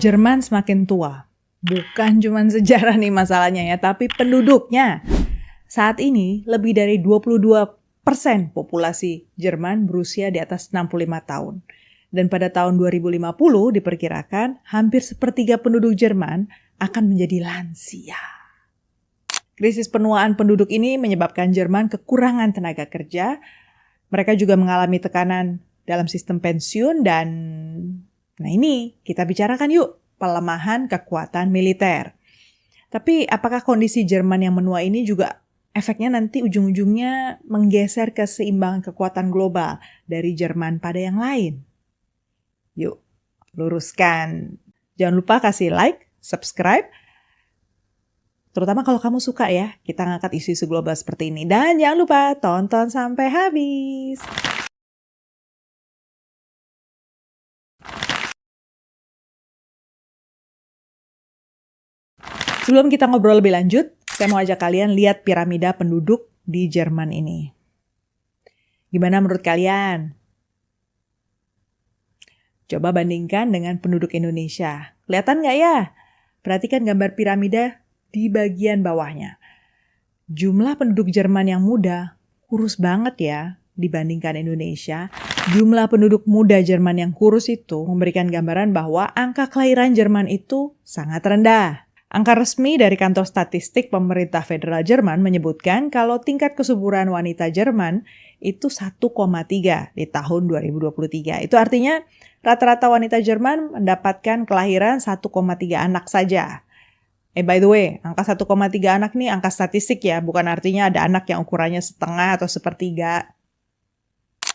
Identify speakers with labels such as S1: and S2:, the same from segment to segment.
S1: Jerman semakin tua. Bukan cuma sejarah nih masalahnya ya, tapi penduduknya. Saat ini lebih dari 22% populasi Jerman berusia di atas 65 tahun. Dan pada tahun 2050 diperkirakan hampir sepertiga penduduk Jerman akan menjadi lansia. Krisis penuaan penduduk ini menyebabkan Jerman kekurangan tenaga kerja. Mereka juga mengalami tekanan dalam sistem pensiun dan nah ini kita bicarakan yuk, pelemahan kekuatan militer. Tapi apakah kondisi Jerman yang menua ini juga efeknya nanti ujung-ujungnya menggeser keseimbangan kekuatan global dari Jerman pada yang lain? Yuk, luruskan. Jangan lupa kasih like, subscribe. Terutama kalau kamu suka ya, kita ngangkat isu-isu global seperti ini. Dan jangan lupa tonton sampai habis. Sebelum kita ngobrol lebih lanjut, saya mau ajak kalian lihat piramida penduduk di Jerman ini. Gimana menurut kalian? Coba bandingkan dengan penduduk Indonesia. Kelihatan nggak ya? Perhatikan gambar piramida di bagian bawahnya. Jumlah penduduk Jerman yang muda kurus banget ya dibandingkan Indonesia. Jumlah penduduk muda Jerman yang kurus itu memberikan gambaran bahwa angka kelahiran Jerman itu sangat rendah. Angka resmi dari kantor statistik pemerintah federal Jerman menyebutkan kalau tingkat kesuburan wanita Jerman itu 1,3 di tahun 2023. Itu artinya rata-rata wanita Jerman mendapatkan kelahiran 1,3 anak saja. By the way, angka 1,3 anak nih angka statistik ya, bukan artinya ada anak yang ukurannya setengah atau sepertiga.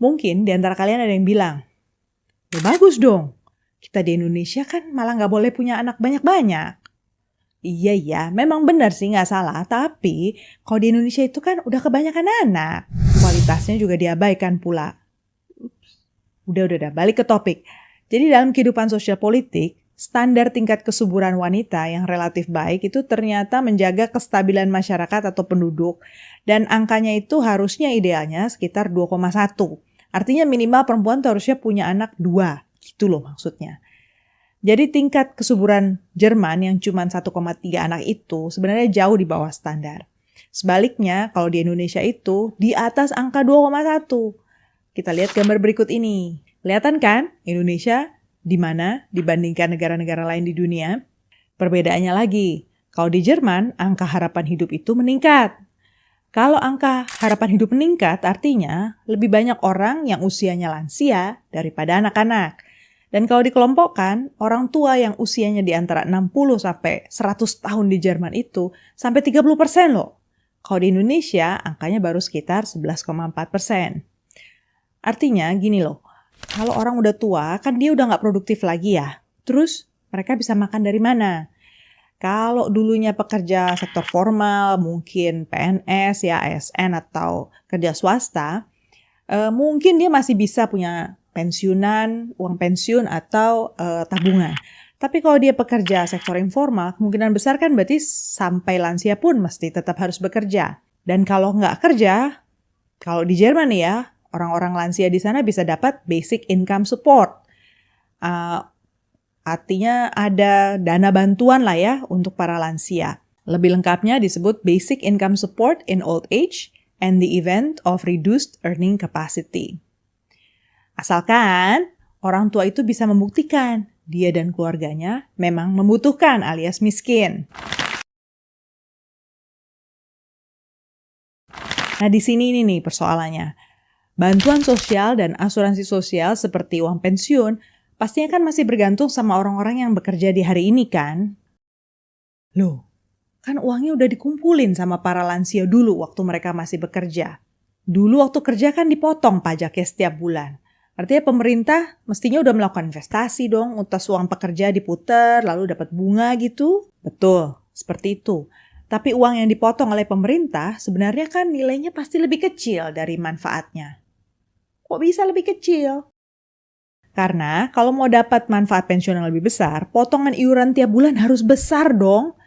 S1: Mungkin di antara kalian ada yang bilang, ya bagus dong, kita di Indonesia kan malah nggak boleh punya anak banyak-banyak. Iya, memang benar sih nggak salah. Tapi kalau di Indonesia itu kan udah kebanyakan anak. Kualitasnya juga diabaikan pula. Udah, balik ke topik. Jadi dalam kehidupan sosial politik, standar tingkat kesuburan wanita yang relatif baik itu ternyata menjaga kestabilan masyarakat atau penduduk. Dan angkanya itu harusnya idealnya sekitar 2,1. Artinya minimal perempuan tuh harusnya punya anak 2. Gitu loh maksudnya. Jadi tingkat kesuburan Jerman yang cuma 1,3 anak itu sebenarnya jauh di bawah standar. Sebaliknya kalau di Indonesia itu di atas angka 2,1. Kita lihat gambar berikut ini. Kelihatan kan Indonesia di mana dibandingkan negara-negara lain di dunia? Perbedaannya lagi, kalau di Jerman angka harapan hidup itu meningkat. Kalau angka harapan hidup meningkat artinya lebih banyak orang yang usianya lansia daripada anak-anak. Dan kalau dikelompokkan, orang tua yang usianya di antara 60 sampai 100 tahun di Jerman itu sampai 30% loh. Kalau di Indonesia, angkanya baru sekitar 11,4%. Artinya gini loh, kalau orang udah tua, kan dia udah nggak produktif lagi ya. Terus mereka bisa makan dari mana? Kalau dulunya pekerja sektor formal, mungkin PNS, ya ASN atau kerja swasta, mungkin dia masih bisa punya pensiunan, uang pensiun atau tabungan. Tapi kalau dia pekerja sektor informal, kemungkinan besar kan berarti sampai lansia pun mesti tetap harus bekerja. Dan kalau nggak kerja, kalau di Jerman nih ya, orang-orang lansia di sana bisa dapat basic income support. Artinya ada dana bantuan lah ya untuk para lansia. Lebih lengkapnya disebut basic income support in old age and the event of reduced earning capacity. Asalkan orang tua itu bisa membuktikan dia dan keluarganya memang membutuhkan alias miskin. Nah di sini nih persoalannya. Bantuan sosial dan asuransi sosial seperti uang pensiun pastinya kan masih bergantung sama orang-orang yang bekerja di hari ini kan? Loh, kan uangnya udah dikumpulin sama para lansia dulu waktu mereka masih bekerja. Dulu waktu kerja kan dipotong pajaknya setiap bulan. Artinya pemerintah mestinya udah melakukan investasi dong, utas uang pekerja diputer lalu dapat bunga gitu. Betul, seperti itu. Tapi uang yang dipotong oleh pemerintah sebenarnya kan nilainya pasti lebih kecil dari manfaatnya. Kok bisa lebih kecil? Karena kalau mau dapat manfaat pensiun yang lebih besar, potongan iuran tiap bulan harus besar dong.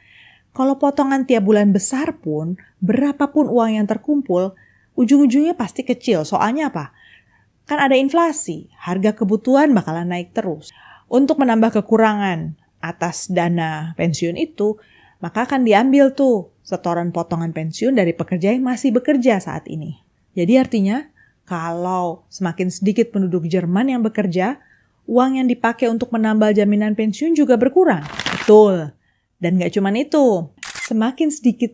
S1: Kalau potongan tiap bulan besar pun, berapapun uang yang terkumpul, ujung-ujungnya pasti kecil. Soalnya apa? Kan ada inflasi, harga kebutuhan bakalan naik terus. Untuk menambah kekurangan atas dana pensiun itu, maka akan diambil tuh setoran potongan pensiun dari pekerja yang masih bekerja saat ini. Jadi artinya, kalau semakin sedikit penduduk Jerman yang bekerja, uang yang dipakai untuk menambal jaminan pensiun juga berkurang. Betul. Dan nggak cuma itu, semakin sedikit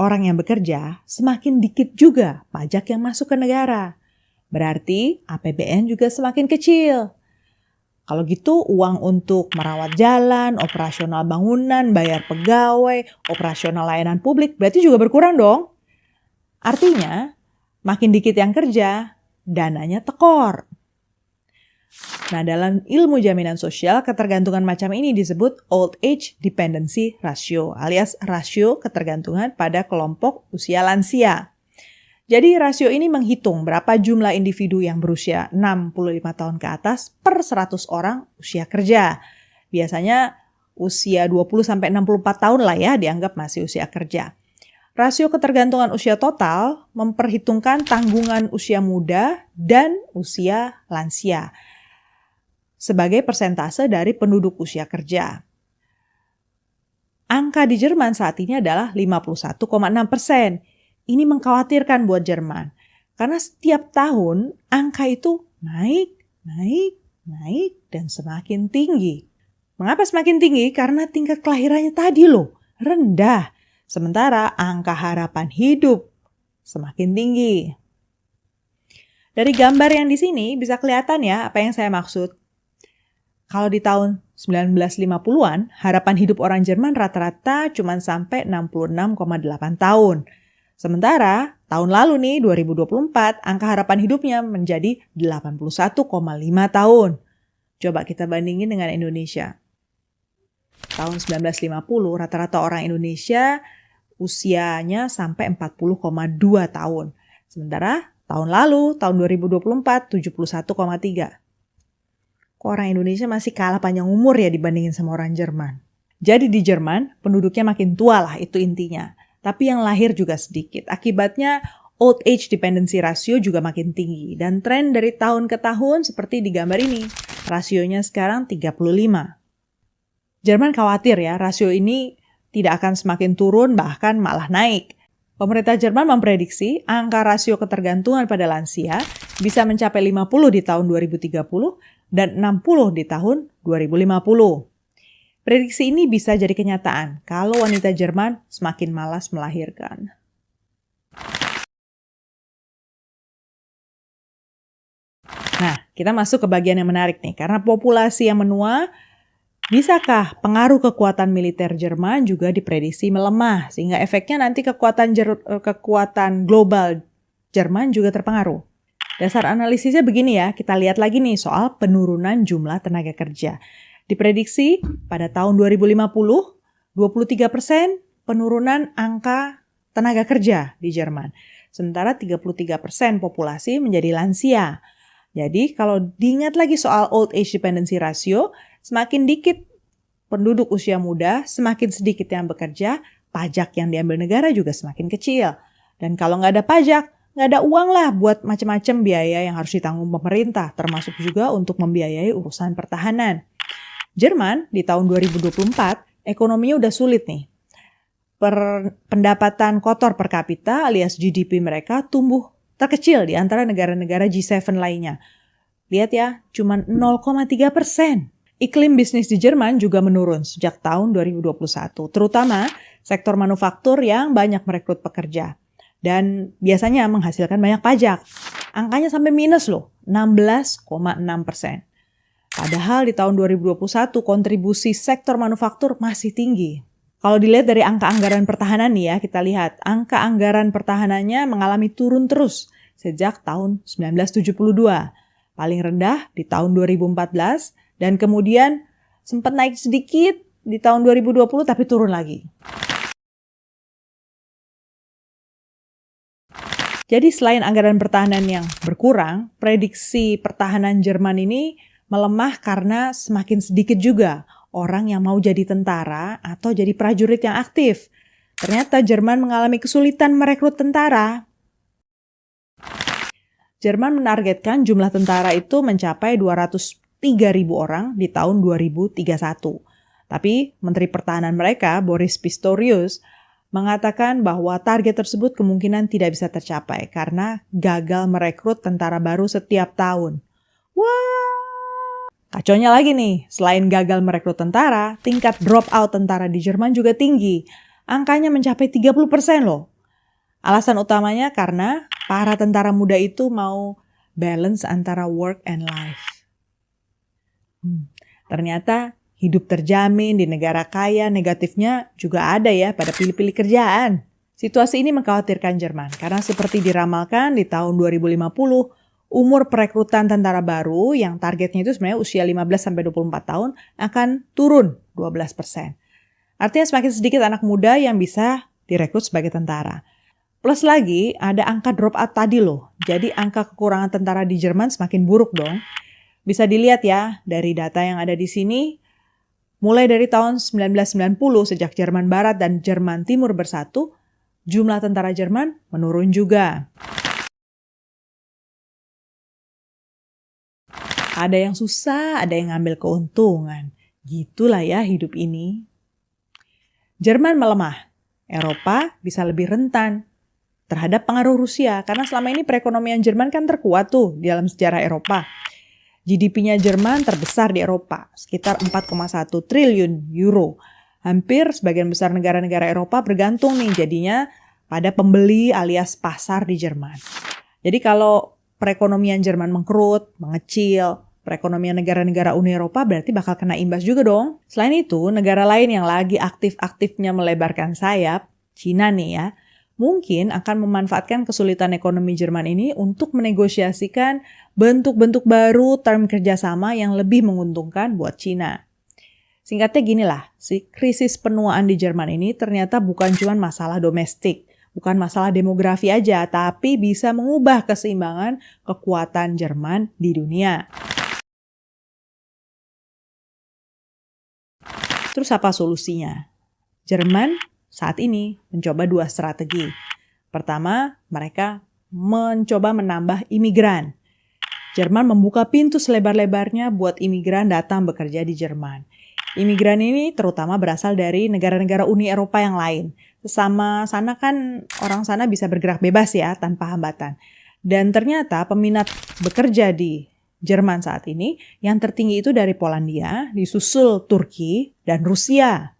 S1: orang yang bekerja, semakin dikit juga pajak yang masuk ke negara. Berarti APBN juga semakin kecil. Kalau gitu uang untuk merawat jalan, operasional bangunan, bayar pegawai, operasional layanan publik berarti juga berkurang dong. Artinya makin dikit yang kerja, dananya tekor. Nah, dalam ilmu jaminan sosial, ketergantungan macam ini disebut Old Age Dependency Ratio alias rasio ketergantungan pada kelompok usia lansia. Jadi rasio ini menghitung berapa jumlah individu yang berusia 65 tahun ke atas per 100 orang usia kerja. Biasanya usia 20-64 tahun lah ya dianggap masih usia kerja. Rasio ketergantungan usia total memperhitungkan tanggungan usia muda dan usia lansia sebagai persentase dari penduduk usia kerja. Angka di Jerman saat ini adalah 51,6%. Ini mengkhawatirkan buat Jerman. Karena setiap tahun angka itu naik, dan semakin tinggi. Mengapa semakin tinggi? Karena tingkat kelahirannya tadi loh, rendah. Sementara angka harapan hidup semakin tinggi. Dari gambar yang di sini bisa kelihatan ya apa yang saya maksud. Kalau di tahun 1950-an, harapan hidup orang Jerman rata-rata cuma sampai 66,8 tahun. Sementara tahun lalu nih 2024 angka harapan hidupnya menjadi 81,5 tahun. Coba kita bandingin dengan Indonesia. Tahun 1950 rata-rata orang Indonesia usianya sampai 40,2 tahun. Sementara tahun lalu tahun 2024 71,3. Kok orang Indonesia masih kalah panjang umur ya dibandingin sama orang Jerman. Jadi di Jerman penduduknya makin tua lah itu intinya. Tapi yang lahir juga sedikit. Akibatnya old age dependency ratio juga makin tinggi. Dan tren dari tahun ke tahun seperti di gambar ini. Rasionya sekarang 35. Jerman khawatir ya, rasio ini tidak akan semakin turun bahkan malah naik. Pemerintah Jerman memprediksi angka rasio ketergantungan pada lansia bisa mencapai 50 di tahun 2030 dan 60 di tahun 2050. Prediksi ini bisa jadi kenyataan kalau wanita Jerman semakin malas melahirkan. Nah, kita masuk ke bagian yang menarik nih. Karena populasi yang menua, bisakah pengaruh kekuatan militer Jerman juga diprediksi melemah? Sehingga efeknya nanti kekuatan global Jerman juga terpengaruh. Dasar analisisnya begini ya, kita lihat lagi nih soal penurunan jumlah tenaga kerja. Diprediksi pada tahun 2050, 23% penurunan angka tenaga kerja di Jerman. Sementara 33% populasi menjadi lansia. Jadi kalau diingat lagi soal old age dependency ratio, semakin dikit penduduk usia muda, semakin sedikit yang bekerja, pajak yang diambil negara juga semakin kecil. Dan kalau nggak ada pajak, nggak ada uang lah buat macam-macam biaya yang harus ditanggung pemerintah, termasuk juga untuk membiayai urusan pertahanan. Jerman di tahun 2024 ekonominya udah sulit nih. Pendapatan kotor per kapita alias GDP mereka tumbuh terkecil di antara negara-negara G7 lainnya. Lihat ya, cuma 0,3%. Iklim bisnis di Jerman juga menurun sejak tahun 2021, terutama sektor manufaktur yang banyak merekrut pekerja. Dan biasanya menghasilkan banyak pajak. Angkanya sampai minus loh, 16,6%. Padahal di tahun 2021 kontribusi sektor manufaktur masih tinggi. Kalau dilihat dari angka anggaran pertahanan nih ya, kita lihat angka anggaran pertahanannya mengalami turun terus sejak tahun 1972. Paling rendah di tahun 2014 dan kemudian sempat naik sedikit di tahun 2020 tapi turun lagi. Jadi selain anggaran pertahanan yang berkurang, prediksi pertahanan Jerman ini melemah karena semakin sedikit juga orang yang mau jadi tentara atau jadi prajurit yang aktif. Ternyata Jerman mengalami kesulitan merekrut tentara. Jerman menargetkan jumlah tentara itu mencapai 203.000 orang di tahun 2031. Tapi Menteri Pertahanan mereka, Boris Pistorius, mengatakan bahwa target tersebut kemungkinan tidak bisa tercapai karena gagal merekrut tentara baru setiap tahun. Wah, kacaunya lagi nih, selain gagal merekrut tentara, tingkat drop out tentara di Jerman juga tinggi. Angkanya mencapai 30% loh. Alasan utamanya karena para tentara muda itu mau balance antara work and life. Ternyata hidup terjamin di negara kaya negatifnya juga ada ya pada pilih-pilih kerjaan. Situasi ini mengkhawatirkan Jerman karena seperti diramalkan di tahun 2050, umur perekrutan tentara baru yang targetnya itu sebenarnya usia 15-24 tahun akan turun 12%. Artinya semakin sedikit anak muda yang bisa direkrut sebagai tentara. Plus lagi ada angka drop out tadi loh. Jadi angka kekurangan tentara di Jerman semakin buruk dong. Bisa dilihat ya dari data yang ada di sini. Mulai dari tahun 1990 sejak Jerman Barat dan Jerman Timur bersatu, jumlah tentara Jerman menurun juga. Ada yang susah, ada yang ngambil keuntungan. Gitulah ya hidup ini. Jerman melemah. Eropa bisa lebih rentan terhadap pengaruh Rusia karena selama ini perekonomian Jerman kan terkuat tuh di dalam sejarah Eropa. GDP-nya Jerman terbesar di Eropa, sekitar 4,1 triliun euro. Hampir sebagian besar negara-negara Eropa bergantung nih jadinya pada pembeli alias pasar di Jerman. Jadi kalau perekonomian Jerman mengkerut, mengecil, perekonomian negara-negara Uni Eropa berarti bakal kena imbas juga dong. Selain itu, negara lain yang lagi aktif-aktifnya melebarkan sayap, Cina nih ya, mungkin akan memanfaatkan kesulitan ekonomi Jerman ini untuk menegosiasikan bentuk-bentuk baru term kerjasama yang lebih menguntungkan buat Cina. Singkatnya ginilah, si krisis penuaan di Jerman ini ternyata bukan cuma masalah domestik, bukan masalah demografi aja, tapi bisa mengubah keseimbangan kekuatan Jerman di dunia. Terus apa solusinya? Jerman saat ini mencoba 2 strategi. Pertama, mereka mencoba menambah imigran. Jerman membuka pintu selebar-lebarnya buat imigran datang bekerja di Jerman. Imigran ini terutama berasal dari negara-negara Uni Eropa yang lain. Sesama sana kan orang sana bisa bergerak bebas ya tanpa hambatan. Dan ternyata peminat bekerja di Jerman saat ini yang tertinggi itu dari Polandia, disusul Turki dan Rusia.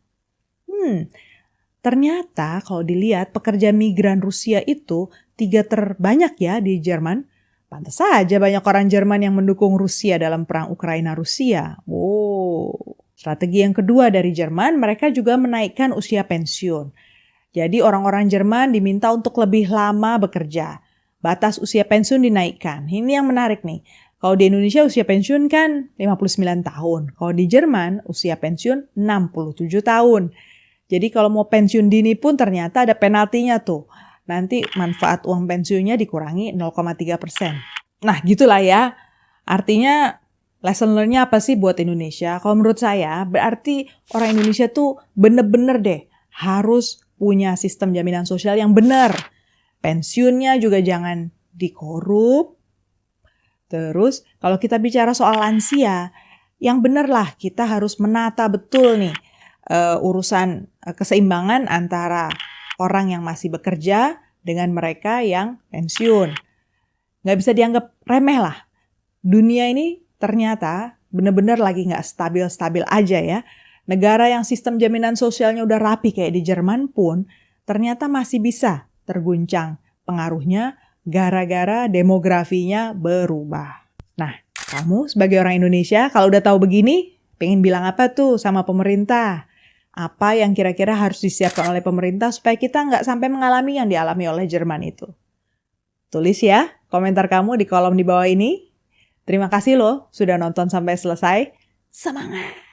S1: Ternyata kalau dilihat pekerja migran Rusia itu 3 terbanyak ya di Jerman. Pantas saja banyak orang Jerman yang mendukung Rusia dalam perang Ukraina-Rusia. Strategi yang kedua dari Jerman, mereka juga menaikkan usia pensiun. Jadi orang-orang Jerman diminta untuk lebih lama bekerja. Batas usia pensiun dinaikkan. Ini yang menarik nih. Kalau di Indonesia usia pensiun kan 59 tahun. Kalau di Jerman usia pensiun 67 tahun. Jadi kalau mau pensiun dini pun ternyata ada penaltinya tuh. Nanti manfaat uang pensiunnya dikurangi 0,3%. Nah gitulah ya. Artinya lesson learn-nya apa sih buat Indonesia? Kalau menurut saya berarti orang Indonesia tuh bener-bener deh harus punya sistem jaminan sosial yang benar. Pensiunnya juga jangan dikorup. Terus kalau kita bicara soal lansia, yang benar lah kita harus menata betul nih urusan keseimbangan antara orang yang masih bekerja dengan mereka yang pensiun. Nggak bisa dianggap remeh lah. Dunia ini ternyata benar-benar lagi nggak stabil-stabil aja ya. Negara yang sistem jaminan sosialnya udah rapi kayak di Jerman pun ternyata masih bisa terguncang pengaruhnya gara-gara demografinya berubah. Nah, kamu sebagai orang Indonesia kalau udah tahu begini, pengen bilang apa tuh sama pemerintah? Apa yang kira-kira harus disiapkan oleh pemerintah supaya kita nggak sampai mengalami yang dialami oleh Jerman itu? Tulis ya komentar kamu di kolom di bawah ini. Terima kasih loh sudah nonton sampai selesai. Semangat!